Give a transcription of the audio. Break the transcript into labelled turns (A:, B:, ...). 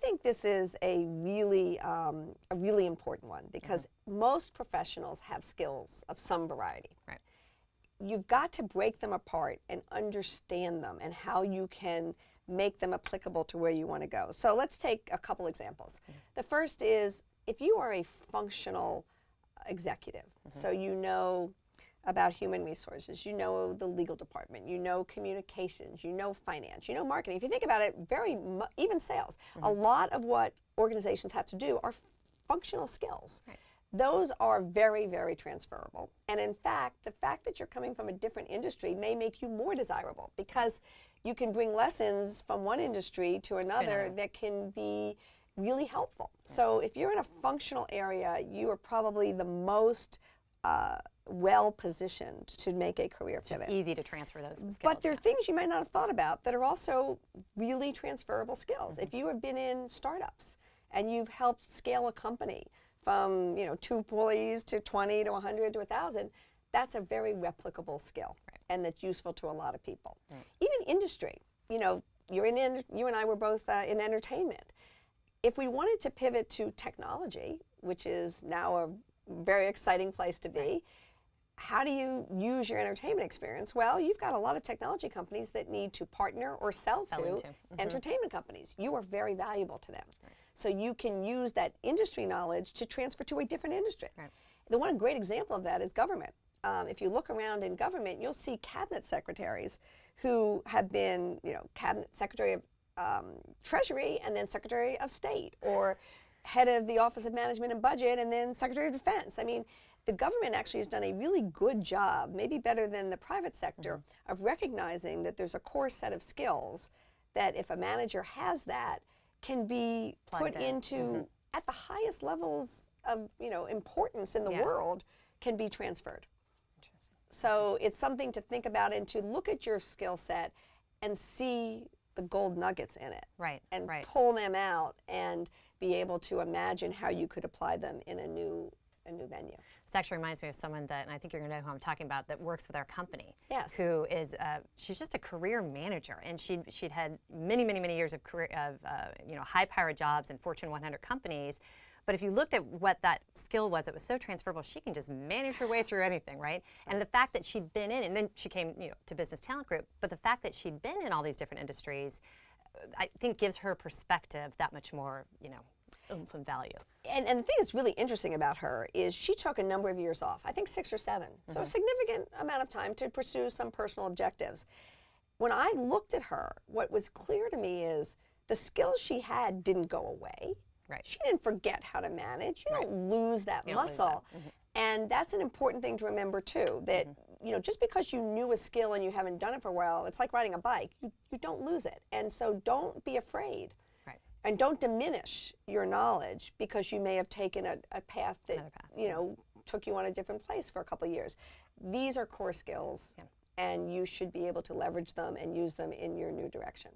A: think this is a really important one because most professionals have skills of some variety.
B: Right.
A: You've got to break them apart and understand them and how you can make them applicable to where you want to go. So let's take a couple examples. The first is if you are a functional executive, so you know about human resources, you know the legal department, you know communications, you know finance, you know marketing. If you think about it, even sales, a lot of what organizations have to do are functional skills.
B: Right.
A: Those are very, very transferable. And in fact, the fact that you're coming from a different industry may make you more desirable because you can bring lessons from one industry to another that can be really helpful. So if you're in a functional area, you are probably the most well-positioned to make a career pivot.
B: It's easy to transfer those skills.
A: But there are things you might not have thought about that are also really transferable skills. If you have been in startups and you've helped scale a company from 2 employees to 20 to 100 to 1,000, that's a very replicable skill, and that's useful to a lot of people. Even industry, you and I were both in entertainment. If we wanted to pivot to technology, which is now a very exciting place to be, how do you use your entertainment experience? Well, you've got a lot of technology companies that need to partner or sell to entertainment companies. You are very valuable to them. So you can use that industry knowledge to transfer to a different industry. The one great example of that is government. If you look around in government, you'll see cabinet secretaries who have been, cabinet secretary of Treasury and then Secretary of State, or head of the Office of Management and Budget and then Secretary of Defense. I mean, the government actually has done a really good job, maybe better than the private sector, of recognizing that there's a core set of skills that if a manager has that, can be put into at the highest levels of importance in the world, can be transferred. So it's something to think about and to look at your skill set and see the gold nuggets in it, and pull them out and be able to imagine how you could apply them in a new venue.
B: This actually reminds me of someone that, and I think you're going to know who I'm talking about, that works with our company.
A: Yes.
B: Who is, she's just a career manager, and she'd had many, many, many years of career high-powered jobs in Fortune 100 companies. But if you looked at what that skill was, it was so transferable. She can just manage her way through anything, right? And the fact that she'd been in, and then she came, to Business Talent Group. But the fact that she'd been in all these different industries, I think, gives her perspective that much more, oomph and value.
A: And the thing that's really interesting about her is she took a number of years off. I think 6 or 7. So a significant amount of time to pursue some personal objectives. When I looked at her, what was clear to me is the skills she had didn't go away. She didn't forget how to manage. You don't lose that muscle. And that's an important thing to remember too, that just because you knew a skill and you haven't done it for a while, it's like riding a bike. You don't lose it. And so don't be afraid. And don't diminish your knowledge because you may have taken a path that took you on a different place for a couple of years. These are core skills, and you should be able to leverage them and use them in your new direction.